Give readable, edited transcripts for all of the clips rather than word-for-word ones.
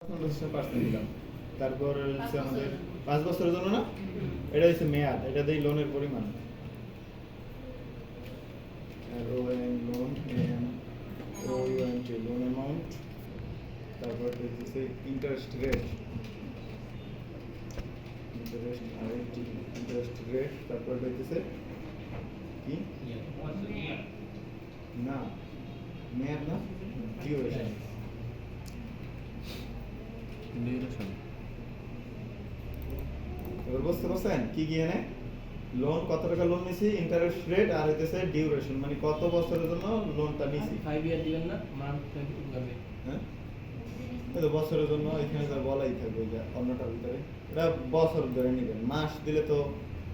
15% দিলাম। তারপর হচ্ছে আমাদের 5 বছরের জন্য না, এটা হচ্ছে মেয়াদ, এটা দেই লোনের পরিমাণ। আর লোন লোন অ্যামাউন্ট, তারপর হচ্ছে ইন্টারেস্ট রেট, তারপর হচ্ছে কি না মেয়াদ না ডিউরেশন। এবার বুঝতে পারছেন কি কি এনে লোন, কত টাকা লোন নিছি, ইন্টারেস্ট রেট, আর হইতেছে ডিউরেশন, মানে কত বছরের জন্য লোনটা নিছি। 5 ইয়ার দিবেন না, মান্থ 22 করবে। হ্যাঁ, এই তো বছরের জন্য এখানে যা বলাই থাকবে যে অন্যটার ভিতরে এটা বছর ধরে নেবেন। মাস দিলে তো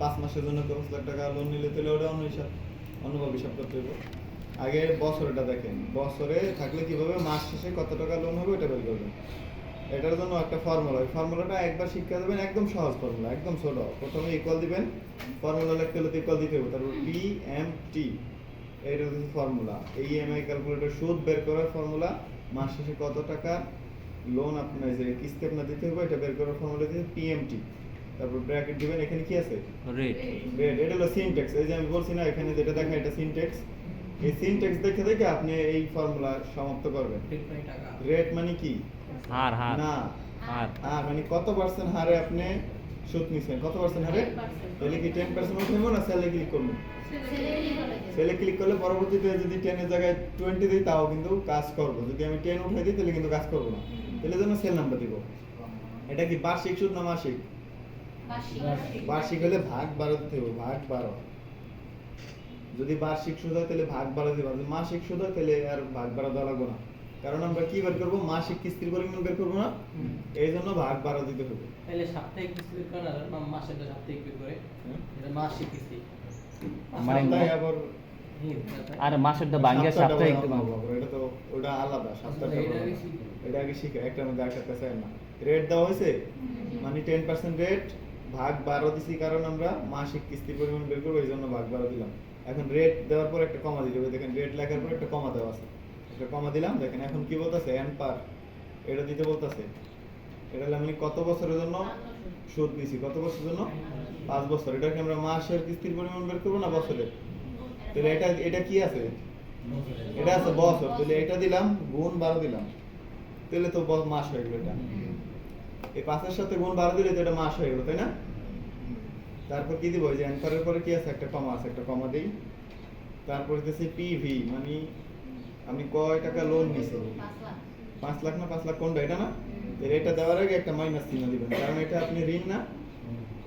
5 মাসের জন্য 5 লাখ টাকা লোন নিলে তাহলে ওটা অন্য হিসাব, অন্যভাবে হিসাব করতে হবে। আগে বছরটা দেখেন, বছরে থাকলে কিভাবে মাস শেষে কত টাকা লোন হবে এটা বের করবেন। এটার জন্য একটা ফর্মুলা, ওই ফর্মুলাটা একবার শিক্ষা দেবেন, একদম সহজ ফর্মুলা, একদম ছোট। প্রথমে ইকুয়াল দিবেন, ফর্মুলা লিখতে হলে ইকুয়াল দিতে হবে, তারপর পিএমটি, এইটা হচ্ছে ফর্মুলা। এই ইএমআই ক্যালকুলেটর সুদ বের করার ফর্মুলা, মাস শেষে কত টাকা লোন আপনার যে কিস্তি আপনার দিতে হবে এটা বের করার ফর্মুলা দিয়ে পিএমটি, তারপর ব্র্যাকেট দিবেন। এখানে কি আছে? রেট। এটা হলো সিনট্যাক্স। এই যে আমি বলছি না এখানে যেটা দেখা এটা সিনট্যাক্স। এই সিনট্যাক্স দেখে দেখে আপনি এই ফর্মুলা সমাপ্ত করবেন। রেট মানে কি? হার না, হার মানে কত পার্সেন্ট হারে আপনি সুদ নিছেন, কত পার্সেন্ট হারে। তাহলে কি 10% উঠাইবো না সেলে ক্লিক করব? সেলে ক্লিক করলে পরবর্তীতে যদি 10 এর জায়গায় 20 দিই তাও কিন্তু কাজ করব। যদি আমি 10 উঠাই দিই তাহলে কিন্তু কাজ করব না। তাহলে জন্য সেল নাম্বার দিব। এটা কি বার্ষিক সুদ না মাসিক? বার্ষিক হলে ভাগ 12 দিতে হবে, ভাগ 12। যদি বার্ষিক সুদ হয় তাহলে ভাগ 12 দিবা, যদি মাসিক সুদ হয় তাহলে আর ভাগ 12 দেওয়া লাগবে না। কারণ আমরা কি বের করব? মাসিক কিস্তির পরিমাণ বের করব না, এই জন্য ভাগ 12 দিতে হবে। তাহলে সাপ্তাহিক কিস্তি বের করা না, মাসেরটা সাপ্তাহিক বের করে, এটা মাসিক কিস্তি মানে আবার আর মাসেরটা ভাঙে সাপ্তাহিক দেব, এটা তো ওটা আলাদা সাপ্তাহিক। এটা আগে শিখে একটা মধ্যে একটা কাছে না রেট দেওয়া হয়েছে, মানে 10% রেট ভাগ 12 দিছি, কারণ আমরা মাসিক কিস্তির পরিমাণ বের করব এই জন্য ভাগ 12 দিলাম। এখন রেট দেওয়ার পর একটা কমা দিতে হবে, দেখেন রেট লেখার পর একটা কমা দেওয়া আছে, একটা কমা দিলাম। দেখেন এখন কি বলতেছে? এন পার, এটা দিতে বলতেছে। এটা মানে কত বছরের জন্য সুদ নিছি, কত বছরের জন্য? 5 বছর। এটাকে আমরা মাসের কিস্তির পরিমাণ বের করব না বছরের? তাহলে এটা কি আছে? এটা আছে বছর, তাহলে এটা দিলাম গুণ 12 দিলাম, তাহলে তো মাস হয়ে গেল। এটা এই 5 এর সাথে গুণ 12 দিলে তো এটা মাস হয়ে গেল, তাই না? তারপর কি দিব? এই যে অ্যানসারের পরে কি আছে? একটা কমা আছে, একটা কমা দেই। তারপর হচ্ছে পিভি, মানে আমি কয় টাকা লোন নিছি, 5 লাখ না 5 লাখ কোনটা? এটা না? এটা দেওয়ার আগে একটা মাইনাস চিহ্ন দিবেন, কারণ এটা আপনি ঋণ না,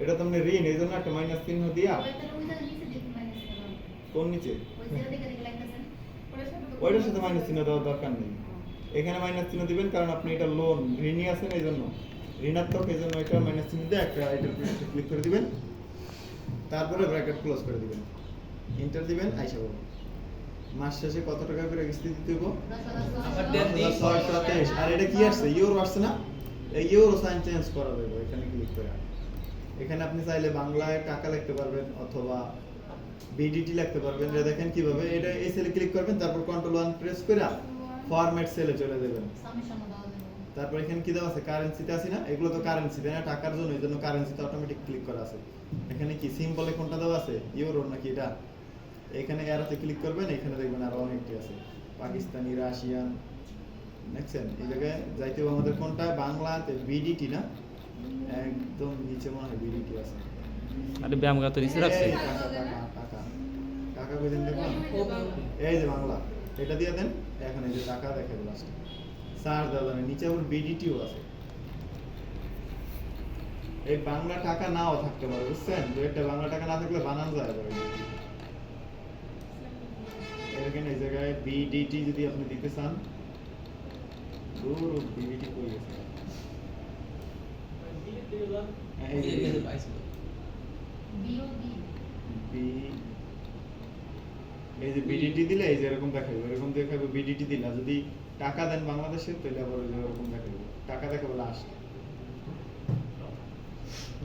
এটা তো আপনি ঋণ, এই জন্য একটা মাইনাস চিহ্ন দিয়া। কোন নিচে? ওইটার সাথে মাইনাস চিহ্ন দেওয়ার দরকার নেই, এখানে মাইনাস চিহ্ন দিবেন, কারণ আপনি এটা লোন ঋণই আছেন, এই জন্য ঋণাত্মক, এই জন্য এটা মাইনাস চিহ্ন দিয়ে একটা আইটেম ক্লিক করে দিবেন, তারপরে ব্র্যাকেট ক্লোজ করে দিবেন, এন্টার দিবেন, আইসা পাবেন মাস শেষে কত টাকা করে কিস্তি দিতে হবে? 623। আর এটা কি আসছে? ইউরো আসছে না? এই ইউরো সাইন চেঞ্জ করা যাবে এখানে ক্লিক করে। এখানে আপনি চাইলে বাংলায় টাকা লিখতে পারবেন অথবা বিডিটি লিখতে পারবেন। এটা দেখেন কিভাবে, এটা এই সেলে ক্লিক করবেন, তারপর কন্ট্রোল 1 প্রেস করে ফরম্যাট সেলে চলে যাবেন। তারপর এখানে কি দেওয়া আছে? কারেন্সিতে আছে না? এগুলো তো কারেন্সি, তাই না? টাকার জন্য, এই জন্য কারেন্সিতে অটোমেটিক ক্লিক করা আছে। এখানে কি সিম্বলে কোনটা দেওয়া আছে? ইউরো নাকি এটা? এখানে এরাতে ক্লিক করবেন, এখানে দেখবেন আরো অনেকটি আছে, পাকিস্তানি, রাশিয়ান, দেখছেন? এই জায়গায় যাইতে হবে আমাদের কোনটা? বাংলাতে বিডিটি না, একদম নিচে মনে হয় বিডিটি আছে। আরে ব্যায়ামগা তো নিচে রাখছে। টাকা কইছেন দেখুন, এই যে বাংলা, এটা দিয়ে দেন। এখন এই যে টাকা দেখাবে লাস্টে, স্যার দাদা নিচে আবার বিডিটিও আছে। এই বাংলা টাকা নাও থাকতে পারে, বুঝছেন? দুইটা বাংলা টাকা না থাকলে বানান যায় আবার। এখানে এই জায়গায় বিডিটি যদি আপনি দিতে চান, দূর বিডিটি কই গেছে? এই যে পাইছিল বিওডি, এই যে বিডিটি দিলে এই যে এরকম দেখাবে, এরকম দেখাবে বিডিটি দিলা। যদি টাকা দেন বাংলাদেশে তাহলে আবার এরকম দেখাবে, টাকা দেখাবে লাস্ট।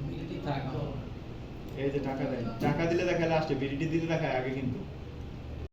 বিডিটি থাকো, এই যে টাকা দেন, টাকা দিলে দেখায় লাস্টে, বিডিটি দিলে দেখায় আগে কিন্তু।